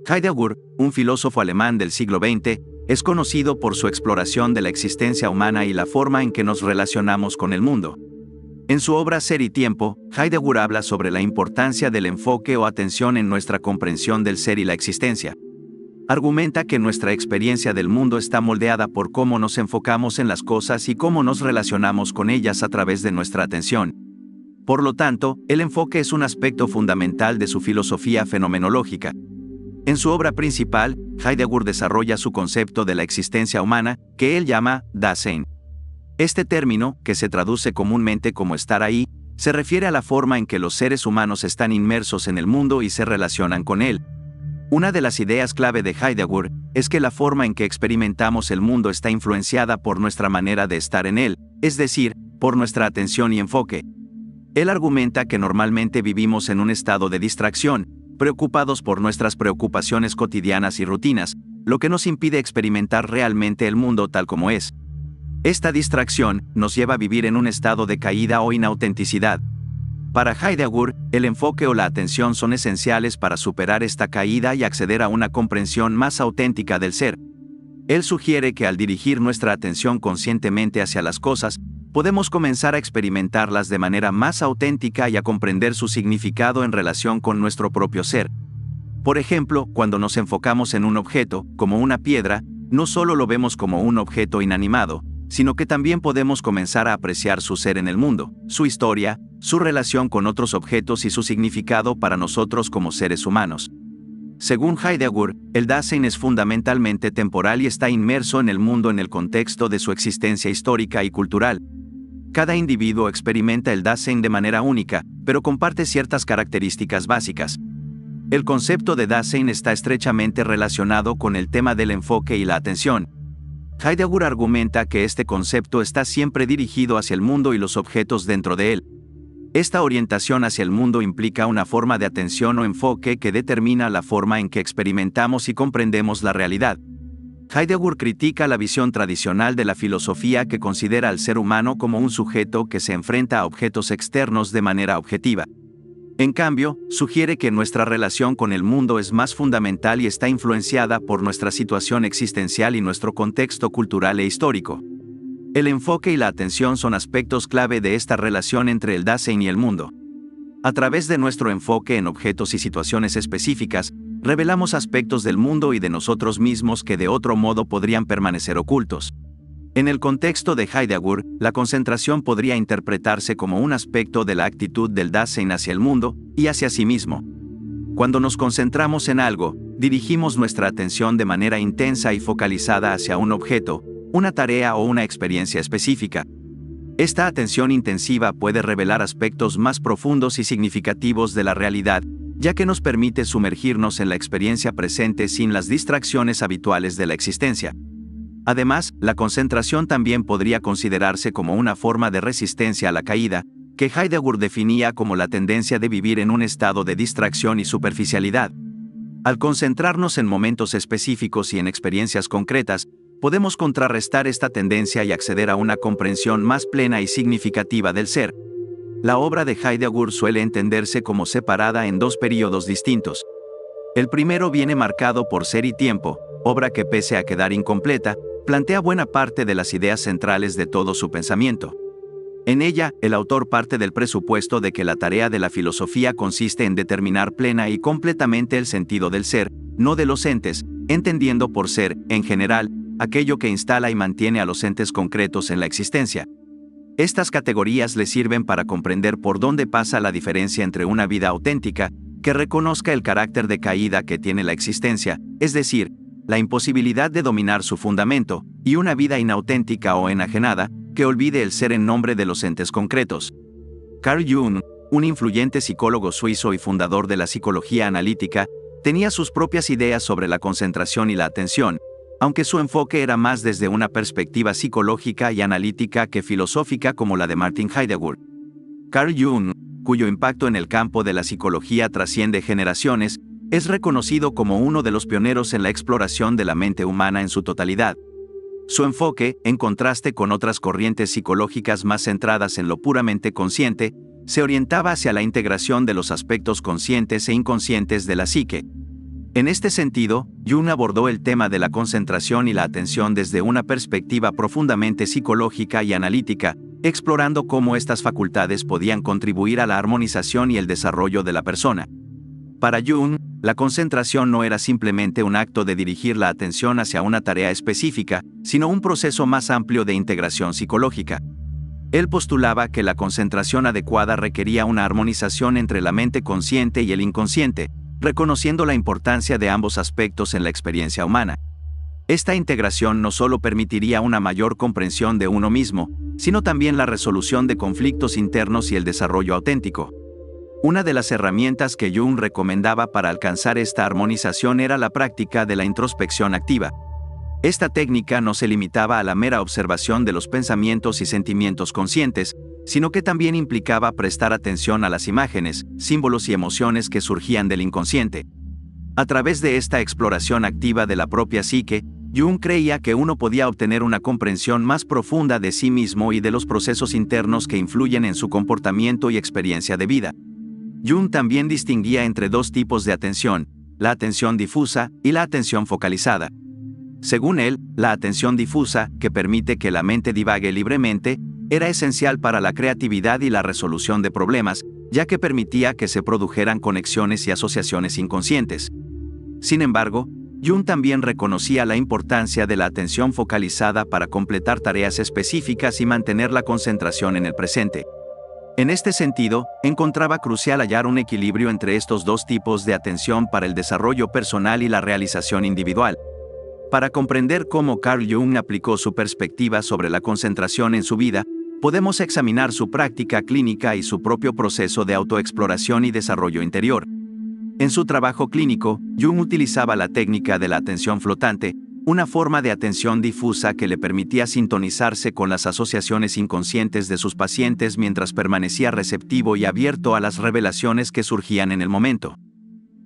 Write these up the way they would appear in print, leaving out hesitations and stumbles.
Heidegger, un filósofo alemán del siglo XX, es conocido por su exploración de la existencia humana y la forma en que nos relacionamos con el mundo. En su obra Ser y Tiempo, Heidegger habla sobre la importancia del enfoque o atención en nuestra comprensión del ser y la existencia. Argumenta que nuestra experiencia del mundo está moldeada por cómo nos enfocamos en las cosas y cómo nos relacionamos con ellas a través de nuestra atención. Por lo tanto, el enfoque es un aspecto fundamental de su filosofía fenomenológica. En su obra principal, Heidegger desarrolla su concepto de la existencia humana, que él llama Dasein. Este término, que se traduce comúnmente como estar ahí, se refiere a la forma en que los seres humanos están inmersos en el mundo y se relacionan con él. Una de las ideas clave de Heidegger es que la forma en que experimentamos el mundo está influenciada por nuestra manera de estar en él, es decir, por nuestra atención y enfoque. Él argumenta que normalmente vivimos en un estado de distracción, preocupados por nuestras preocupaciones cotidianas y rutinas, lo que nos impide experimentar realmente el mundo tal como es. Esta distracción nos lleva a vivir en un estado de caída o inautenticidad. Para Heidegger, el enfoque o la atención son esenciales para superar esta caída y acceder a una comprensión más auténtica del ser. Él sugiere que al dirigir nuestra atención conscientemente hacia las cosas, podemos comenzar a experimentarlas de manera más auténtica y a comprender su significado en relación con nuestro propio ser. Por ejemplo, cuando nos enfocamos en un objeto, como una piedra, no solo lo vemos como un objeto inanimado, sino que también podemos comenzar a apreciar su ser en el mundo, su historia, su relación con otros objetos y su significado para nosotros como seres humanos. Según Heidegger, el Dasein es fundamentalmente temporal y está inmerso en el mundo en el contexto de su existencia histórica y cultural. Cada individuo experimenta el Dasein de manera única, pero comparte ciertas características básicas. El concepto de Dasein está estrechamente relacionado con el tema del enfoque y la atención. Heidegger argumenta que este concepto está siempre dirigido hacia el mundo y los objetos dentro de él. Esta orientación hacia el mundo implica una forma de atención o enfoque que determina la forma en que experimentamos y comprendemos la realidad. Heidegger critica la visión tradicional de la filosofía que considera al ser humano como un sujeto que se enfrenta a objetos externos de manera objetiva. En cambio, sugiere que nuestra relación con el mundo es más fundamental y está influenciada por nuestra situación existencial y nuestro contexto cultural e histórico. El enfoque y la atención son aspectos clave de esta relación entre el Dasein y el mundo. A través de nuestro enfoque en objetos y situaciones específicas, revelamos aspectos del mundo y de nosotros mismos que de otro modo podrían permanecer ocultos. En el contexto de Heidegger, la concentración podría interpretarse como un aspecto de la actitud del Dasein hacia el mundo y hacia sí mismo. Cuando nos concentramos en algo, dirigimos nuestra atención de manera intensa y focalizada hacia un objeto, una tarea o una experiencia específica. Esta atención intensiva puede revelar aspectos más profundos y significativos de la realidad, ya que nos permite sumergirnos en la experiencia presente sin las distracciones habituales de la existencia. Además, la concentración también podría considerarse como una forma de resistencia a la caída, que Heidegger definía como la tendencia de vivir en un estado de distracción y superficialidad. Al concentrarnos en momentos específicos y en experiencias concretas, podemos contrarrestar esta tendencia y acceder a una comprensión más plena y significativa del ser. La obra de Heidegger suele entenderse como separada en dos períodos distintos. El primero viene marcado por Ser y Tiempo, obra que pese a quedar incompleta, plantea buena parte de las ideas centrales de todo su pensamiento. En ella, el autor parte del presupuesto de que la tarea de la filosofía consiste en determinar plena y completamente el sentido del ser, no de los entes, entendiendo por ser, en general, aquello que instala y mantiene a los entes concretos en la existencia. Estas categorías le sirven para comprender por dónde pasa la diferencia entre una vida auténtica, que reconozca el carácter de caída que tiene la existencia, es decir, la imposibilidad de dominar su fundamento, y una vida inauténtica o enajenada, que olvide el ser en nombre de los entes concretos. Carl Jung, un influyente psicólogo suizo y fundador de la psicología analítica, tenía sus propias ideas sobre la concentración y la atención, aunque su enfoque era más desde una perspectiva psicológica y analítica que filosófica como la de Martin Heidegger. Carl Jung, cuyo impacto en el campo de la psicología trasciende generaciones, es reconocido como uno de los pioneros en la exploración de la mente humana en su totalidad. Su enfoque, en contraste con otras corrientes psicológicas más centradas en lo puramente consciente, se orientaba hacia la integración de los aspectos conscientes e inconscientes de la psique. En este sentido, Jung abordó el tema de la concentración y la atención desde una perspectiva profundamente psicológica y analítica, explorando cómo estas facultades podían contribuir a la armonización y el desarrollo de la persona. Para Jung, la concentración no era simplemente un acto de dirigir la atención hacia una tarea específica, sino un proceso más amplio de integración psicológica. Él postulaba que la concentración adecuada requería una armonización entre la mente consciente y el inconsciente, reconociendo la importancia de ambos aspectos en la experiencia humana. Esta integración no solo permitiría una mayor comprensión de uno mismo, sino también la resolución de conflictos internos y el desarrollo auténtico. Una de las herramientas que Jung recomendaba para alcanzar esta armonización era la práctica de la introspección activa. Esta técnica no se limitaba a la mera observación de los pensamientos y sentimientos conscientes, sino que también implicaba prestar atención a las imágenes, símbolos y emociones que surgían del inconsciente. A través de esta exploración activa de la propia psique, Jung creía que uno podía obtener una comprensión más profunda de sí mismo y de los procesos internos que influyen en su comportamiento y experiencia de vida. Jung también distinguía entre dos tipos de atención, la atención difusa y la atención focalizada. Según él, la atención difusa, que permite que la mente divague libremente, era esencial para la creatividad y la resolución de problemas, ya que permitía que se produjeran conexiones y asociaciones inconscientes. Sin embargo, Jung también reconocía la importancia de la atención focalizada para completar tareas específicas y mantener la concentración en el presente. En este sentido, encontraba crucial hallar un equilibrio entre estos dos tipos de atención para el desarrollo personal y la realización individual. Para comprender cómo Carl Jung aplicó su perspectiva sobre la concentración en su vida, podemos examinar su práctica clínica y su propio proceso de autoexploración y desarrollo interior. En su trabajo clínico, Jung utilizaba la técnica de la atención flotante, una forma de atención difusa que le permitía sintonizarse con las asociaciones inconscientes de sus pacientes mientras permanecía receptivo y abierto a las revelaciones que surgían en el momento.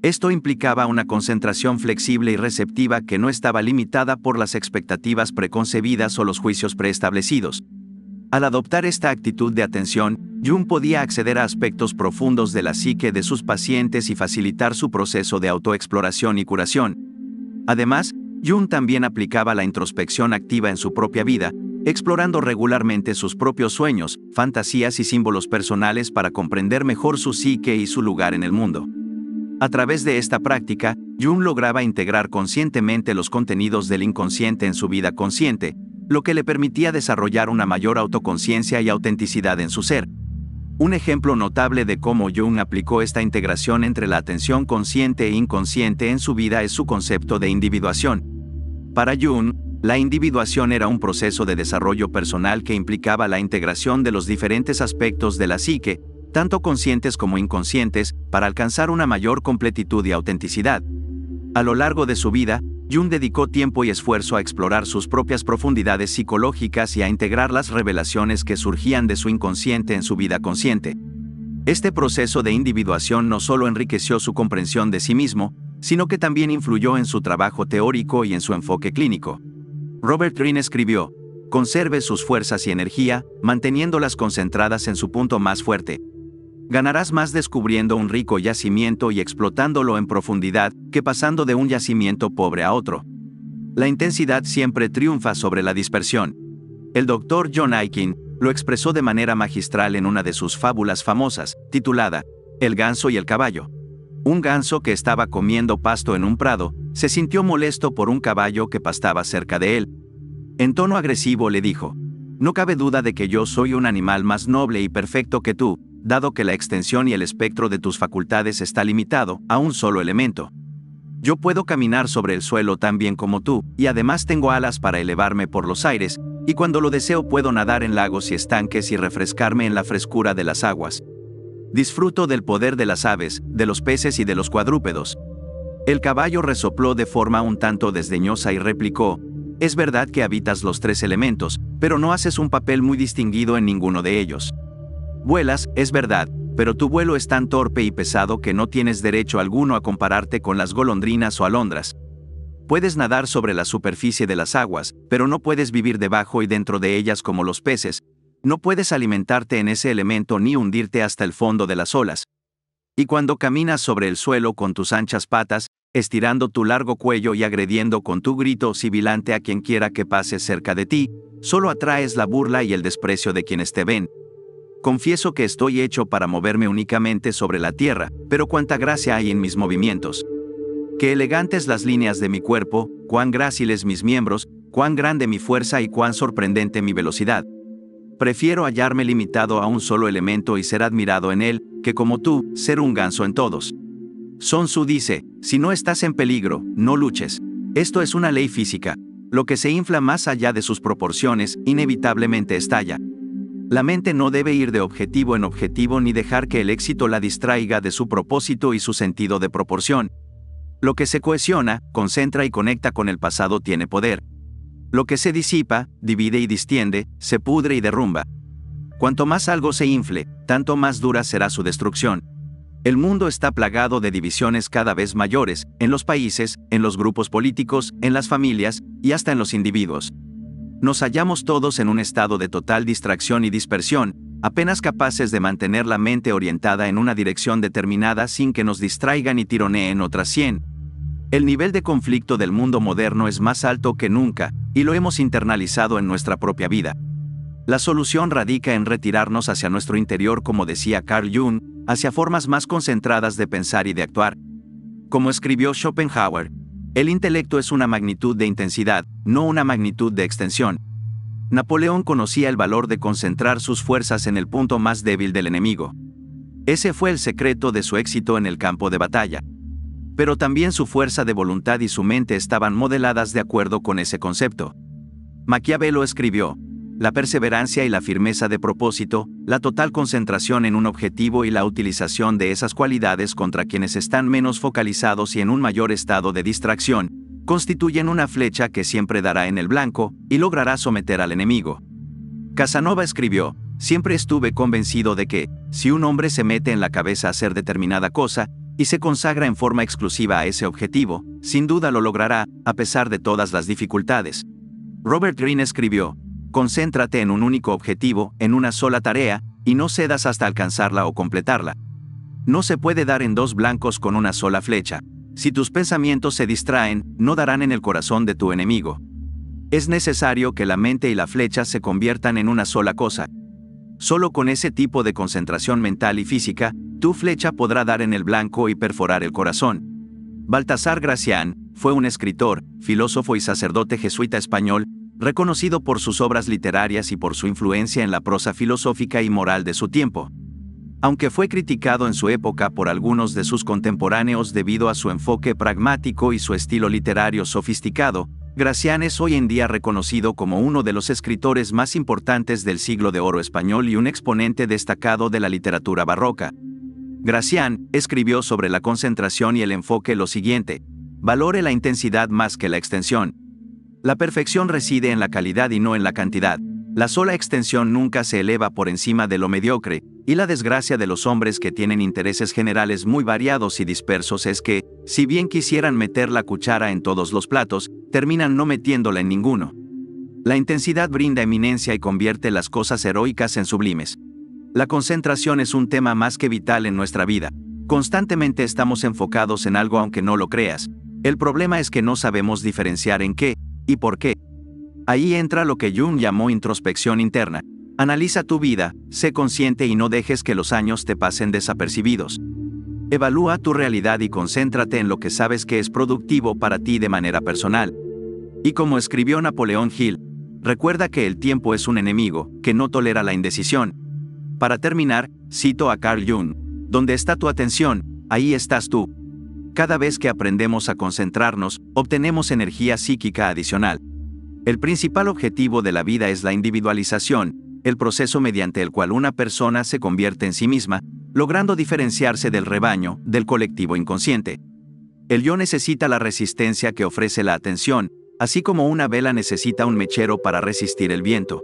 Esto implicaba una concentración flexible y receptiva que no estaba limitada por las expectativas preconcebidas o los juicios preestablecidos. Al adoptar esta actitud de atención, Jung podía acceder a aspectos profundos de la psique de sus pacientes y facilitar su proceso de autoexploración y curación. Además, Jung también aplicaba la introspección activa en su propia vida, explorando regularmente sus propios sueños, fantasías y símbolos personales para comprender mejor su psique y su lugar en el mundo. A través de esta práctica, Jung lograba integrar conscientemente los contenidos del inconsciente en su vida consciente, lo que le permitía desarrollar una mayor autoconciencia y autenticidad en su ser. Un ejemplo notable de cómo Jung aplicó esta integración entre la atención consciente e inconsciente en su vida es su concepto de individuación. Para Jung, la individuación era un proceso de desarrollo personal que implicaba la integración de los diferentes aspectos de la psique, tanto conscientes como inconscientes, para alcanzar una mayor completitud y autenticidad. A lo largo de su vida, Jung dedicó tiempo y esfuerzo a explorar sus propias profundidades psicológicas y a integrar las revelaciones que surgían de su inconsciente en su vida consciente. Este proceso de individuación no solo enriqueció su comprensión de sí mismo, sino que también influyó en su trabajo teórico y en su enfoque clínico. Robert Greene escribió: "Conserve sus fuerzas y energía, manteniéndolas concentradas en su punto más fuerte. Ganarás más descubriendo un rico yacimiento y explotándolo en profundidad que pasando de un yacimiento pobre a otro. La intensidad siempre triunfa sobre la dispersión". El Dr. John Aikin lo expresó de manera magistral en una de sus fábulas famosas, titulada El ganso y el caballo. Un ganso que estaba comiendo pasto en un prado, se sintió molesto por un caballo que pastaba cerca de él. En tono agresivo le dijo: "No cabe duda de que yo soy un animal más noble y perfecto que tú, dado que la extensión y el espectro de tus facultades está limitado a un solo elemento. Yo puedo caminar sobre el suelo tan bien como tú, y además tengo alas para elevarme por los aires, y cuando lo deseo puedo nadar en lagos y estanques y refrescarme en la frescura de las aguas. Disfruto del poder de las aves, de los peces y de los cuadrúpedos". El caballo resopló de forma un tanto desdeñosa y replicó: "Es verdad que habitas los tres elementos, pero no haces un papel muy distinguido en ninguno de ellos. Vuelas, es verdad, pero tu vuelo es tan torpe y pesado que no tienes derecho alguno a compararte con las golondrinas o alondras. Puedes nadar sobre la superficie de las aguas, pero no puedes vivir debajo y dentro de ellas como los peces. No puedes alimentarte en ese elemento ni hundirte hasta el fondo de las olas. Y cuando caminas sobre el suelo con tus anchas patas, estirando tu largo cuello y agrediendo con tu grito sibilante a quien quiera que pase cerca de ti, solo atraes la burla y el desprecio de quienes te ven. Confieso que estoy hecho para moverme únicamente sobre la tierra, pero cuánta gracia hay en mis movimientos. Qué elegantes las líneas de mi cuerpo, cuán gráciles mis miembros, cuán grande mi fuerza y cuán sorprendente mi velocidad. Prefiero hallarme limitado a un solo elemento y ser admirado en él, que como tú, ser un ganso en todos. Sun Tzu dice, si no estás en peligro, no luches. Esto es una ley física. Lo que se infla más allá de sus proporciones, inevitablemente estalla. La mente no debe ir de objetivo en objetivo ni dejar que el éxito la distraiga de su propósito y su sentido de proporción. Lo que se cohesiona, concentra y conecta con el pasado tiene poder. Lo que se disipa, divide y distiende, se pudre y derrumba. Cuanto más algo se infle, tanto más dura será su destrucción. El mundo está plagado de divisiones cada vez mayores, en los países, en los grupos políticos, en las familias, y hasta en los individuos. Nos hallamos todos en un estado de total distracción y dispersión, apenas capaces de mantener la mente orientada en una dirección determinada sin que nos distraigan y tironeen otras 100. El nivel de conflicto del mundo moderno es más alto que nunca, y lo hemos internalizado en nuestra propia vida. La solución radica en retirarnos hacia nuestro interior, como decía Carl Jung, hacia formas más concentradas de pensar y de actuar. Como escribió Schopenhauer, el intelecto es una magnitud de intensidad, no una magnitud de extensión. Napoleón conocía el valor de concentrar sus fuerzas en el punto más débil del enemigo. Ese fue el secreto de su éxito en el campo de batalla. Pero también su fuerza de voluntad y su mente estaban modeladas de acuerdo con ese concepto. Maquiavelo escribió, la perseverancia y la firmeza de propósito, la total concentración en un objetivo y la utilización de esas cualidades contra quienes están menos focalizados y en un mayor estado de distracción, constituyen una flecha que siempre dará en el blanco y logrará someter al enemigo. Casanova escribió, siempre estuve convencido de que, si un hombre se mete en la cabeza a hacer determinada cosa, y se consagra en forma exclusiva a ese objetivo, sin duda lo logrará, a pesar de todas las dificultades. Robert Greene escribió, concéntrate en un único objetivo, en una sola tarea, y no cedas hasta alcanzarla o completarla. No se puede dar en dos blancos con una sola flecha. Si tus pensamientos se distraen, no darán en el corazón de tu enemigo. Es necesario que la mente y la flecha se conviertan en una sola cosa. Solo con ese tipo de concentración mental y física, tu flecha podrá dar en el blanco y perforar el corazón. Baltasar Gracián fue un escritor, filósofo y sacerdote jesuita español, reconocido por sus obras literarias y por su influencia en la prosa filosófica y moral de su tiempo. Aunque fue criticado en su época por algunos de sus contemporáneos debido a su enfoque pragmático y su estilo literario sofisticado, Gracián es hoy en día reconocido como uno de los escritores más importantes del siglo de oro español y un exponente destacado de la literatura barroca. Gracián escribió sobre la concentración y el enfoque lo siguiente: valore la intensidad más que la extensión. La perfección reside en la calidad y no en la cantidad. La sola extensión nunca se eleva por encima de lo mediocre, y la desgracia de los hombres que tienen intereses generales muy variados y dispersos es que, si bien quisieran meter la cuchara en todos los platos, terminan no metiéndola en ninguno. La intensidad brinda eminencia y convierte las cosas heroicas en sublimes. La concentración es un tema más que vital en nuestra vida. Constantemente estamos enfocados en algo aunque no lo creas. El problema es que no sabemos diferenciar en qué y por qué. Ahí entra lo que Jung llamó introspección interna. Analiza tu vida, sé consciente y no dejes que los años te pasen desapercibidos. Evalúa tu realidad y concéntrate en lo que sabes que es productivo para ti de manera personal. Y como escribió Napoleón Hill, recuerda que el tiempo es un enemigo, que no tolera la indecisión. Para terminar, cito a Carl Jung, donde está tu atención, ahí estás tú. Cada vez que aprendemos a concentrarnos, obtenemos energía psíquica adicional. El principal objetivo de la vida es la individualización, el proceso mediante el cual una persona se convierte en sí misma, logrando diferenciarse del rebaño, del colectivo inconsciente. El yo necesita la resistencia que ofrece la atención, así como una vela necesita un mechero para resistir el viento.